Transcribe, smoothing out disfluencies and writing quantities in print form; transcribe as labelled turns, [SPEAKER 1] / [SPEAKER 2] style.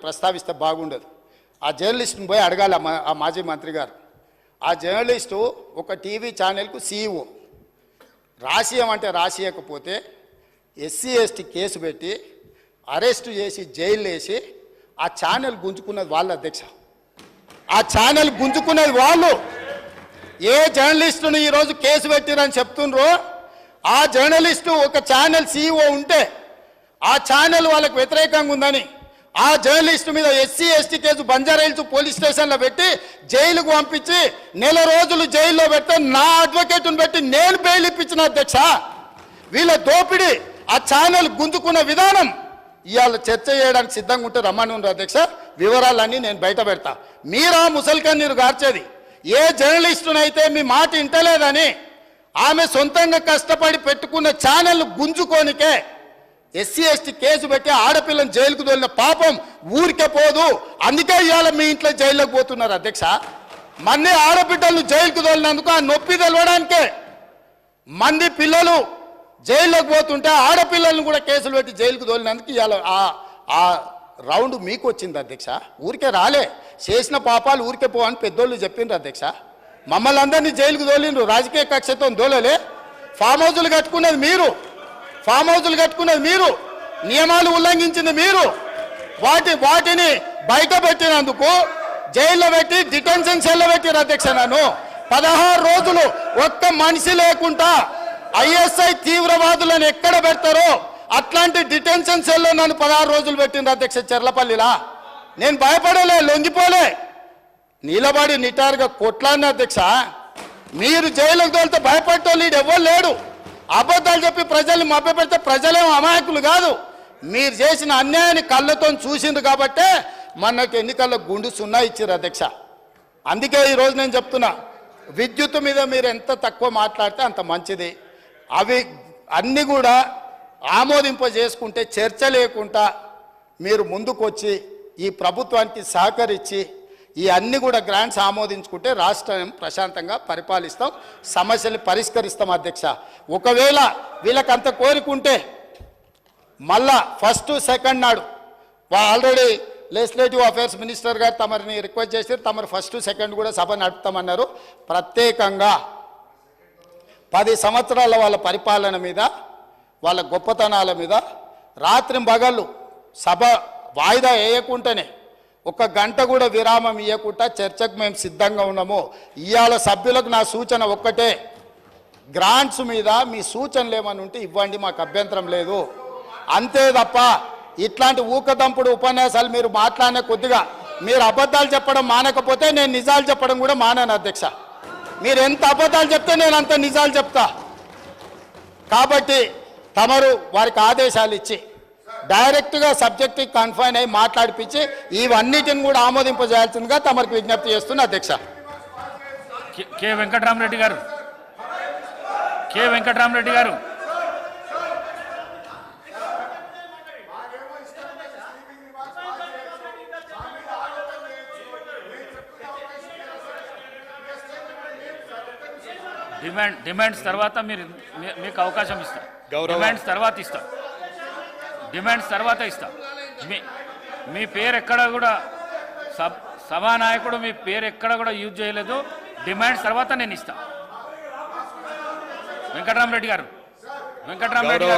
[SPEAKER 1] ప్రస్తావిస్తే బాగుండదు. ఆ జర్నలిస్ట్ని పోయి అడగాలి ఆ మాజీ మంత్రి గారు. ఆ జర్నలిస్టు ఒక టీవీ ఛానల్కు సీఈఓ. రాసియమంటే రాసియకపోతే ఎస్సీ ఎస్టీ కేసు పెట్టి అరెస్టు చేసి జైలు వేసి ఆ ఛానల్ గుంజుకున్నది వాళ్ళ అధ్యక్ష. ఆ ఛానల్ గుంజుకున్నది వాళ్ళు. ఏ జర్నలిస్టును ఈరోజు కేసు పెట్టిరని చెప్తుండ్రో ఆ జర్నలిస్టు ఒక ఛానల్ సీఈఓ ఉంటే ఆ ఛానల్ వాళ్ళకు వ్యతిరేకంగా ఉందని ఆ జర్నలిస్టు మీద SC ST case Banjara Hills police స్టేషన్లో పెట్టి జైలుకు పంపించి నెల రోజులు జైల్లో పెడితే నా అడ్వకేట్ను పెట్టి నేను బెయిల్ ఇప్పించిన అధ్యక్ష. వీళ్ళ దోపిడీ ఆ ఛానల్ గుంజుకున్న విధానం ఇవాళ చర్చ చేయడానికి సిద్ధంగా ఉంటే రమ్మని ఉన్నారు అధ్యక్ష. వివరాలన్నీ నేను బయట పెడతా. మీరా ముసల్కన్నీరు గార్చేది ఏ జర్నలిస్టునైతే మీ మాట ఇంటలేదని ఆమె సొంతంగా కష్టపడి పెట్టుకున్న ఛానల్ గుంజుకోనికే ఎస్సీ ఎస్టీ కేసు పెట్టి ఆడపిల్లని జైలుకు తోలిన పాపం ఊరికే పోదు. అందుకే ఇవాళ మీ ఇంట్లో జైల్లోకి పోతున్నారు అధ్యక్ష. మంది ఆడబిడ్డలను జైలుకు తోలినందుకు ఆ నొప్పి తెలవడానికే మంది పిల్లలు జైల్లోకి పోతుంటే ఆడపిల్లలను కూడా కేసులు పెట్టి జైలుకు తోలినందుకు ఇవాళ ఆ రౌండ్ మీకు వచ్చింది అధ్యక్ష. ఊరికే రాలే, చేసిన పాపాలు ఊరికే పో అని పెద్దోళ్ళు చెప్పిండ్రు అధ్యక్ష. మమ్మల్ని అందరినీ జైలుకు తోలిండ్రు, రాజకీయ కక్షతో దోలలే. ఫామ్ హౌజులు కట్టుకున్నది మీరు, ఫామ్ హౌజులు కట్టుకున్నది మీరు, నియమాలు ఉల్లంఘించింది మీరు. వాటిని బయట పెట్టినందుకు జైల్లో పెట్టి డిటెన్షన్ సెల్లో పెట్టిరు అధ్యక్ష. నన్ను 16 రోజులు ఒక్క మనిషి లేకుండా ఐఎస్ఐ తీవ్రవాదులను ఎక్కడ పెడతారో అట్లాంటి డిటెన్షన్ సెల్లో నన్ను 16 రోజులు పెట్టిండ్రు అధ్యక్ష చెర్లపల్లిలా. నేను భయపడలే, లొంగిపోలే, నిలబడి నిటారుగా కొట్లాడిన అధ్యక్ష. మీరు జైలుకు తోలితే భయపడటోళ్ళు ఎవ్వరు లేడు. అబద్ధాలు చెప్పి ప్రజల్ని మభ్యపెడితే ప్రజలేమో అమాయకులు కాదు. మీరు చేసిన అన్యాయాన్ని కళ్ళతో చూసిండ్రు కాబట్టే మనకు ఎన్నికల్లో గుండు సున్నా ఇచ్చారు అధ్యక్ష. అందుకే ఈరోజు నేను చెప్తున్నా, విద్యుత్ మీద మీరు ఎంత తక్కువ మాట్లాడితే అంత మంచిది. అవి అన్నీ కూడా ఆమోదింపజేసుకుంటే చర్చ లేకుండా మీరు ముందుకొచ్చి ఈ ప్రభుత్వానికి సహకరించి ఈ అన్ని కూడా గ్రాంట్స్ ఆమోదించుకుంటే రాష్ట్రం ప్రశాంతంగా పరిపాలిస్తాం, సమస్యలు పరిష్కరిస్తాం అధ్యక్ష. ఒకవేళ వీళ్ళకంత కోరికుంటే మళ్ళా ఫస్ట్ సెకండ్ నాడు ఆల్రెడీ లెజిస్లేటివ్ అఫేర్స్ మినిస్టర్ గారు తమరిని రిక్వెస్ట్ చేశారు, తమరు ఫస్ట్ సెకండ్ కూడా సభ నడుపుతామన్నారు. ప్రత్యేకంగా 10 సంవత్సరాల వాళ్ళ పరిపాలన మీద, వాళ్ళ గొప్పతనాల మీద రాత్రింబగళ్ళు సభ వాయిదా వేయకుండానే 1 గంట కూడా విరామం ఇవ్వకుండా చర్చకు మేము సిద్ధంగా ఉన్నాము. ఇవాళ సభ్యులకు నా సూచన ఒక్కటే, గ్రాంట్స్ మీద మీ సూచనలు ఏమని ఉంటే ఇవ్వండి, మాకు అభ్యంతరం లేదు. అంతే తప్ప ఇట్లాంటి ఊకదంపుడు ఉపన్యాసాలు మీరు మాట్లాడిన కొద్దిగా మీరు అబద్ధాలు చెప్పడం మానకపోతే నేను నిజాలు చెప్పడం కూడా మానాను అధ్యక్ష. మీరు ఎంత అబద్ధాలు చెప్తే నేను అంత నిజాలు చెప్తా. కాబట్టి తమరు వారికి ఆదేశాలు ఇచ్చి డైరెక్ట్గా సబ్జెక్ట్కి కన్ఫైన్ అయ్యి మాట్లాడిపించి ఇవన్నిటిని కూడా ఆమోదింపజేయాల్సిందిగా తమరికి విజ్ఞప్తి చేస్తున్నా అధ్యక్ష.
[SPEAKER 2] కె వెంకటరామరెడ్డి గారు, కె వెంకటరామరెడ్డి గారు, డిమాండ్స్ తర్వాత మీకు అవకాశం ఇస్తాం. డిమాండ్స్ తర్వాత ఇస్తాం, డిమాండ్స్ తర్వాత ఇస్తాం. మీ పేరు ఎక్కడ కూడా సభానాయకుడు మీ పేరు ఎక్కడ కూడా యూజ్ చేయలేదు. డిమాండ్స్ తర్వాత నేను ఇస్తాను. వెంకటరామరెడ్డి గారు, వెంకటరామరెడ్డి గారు.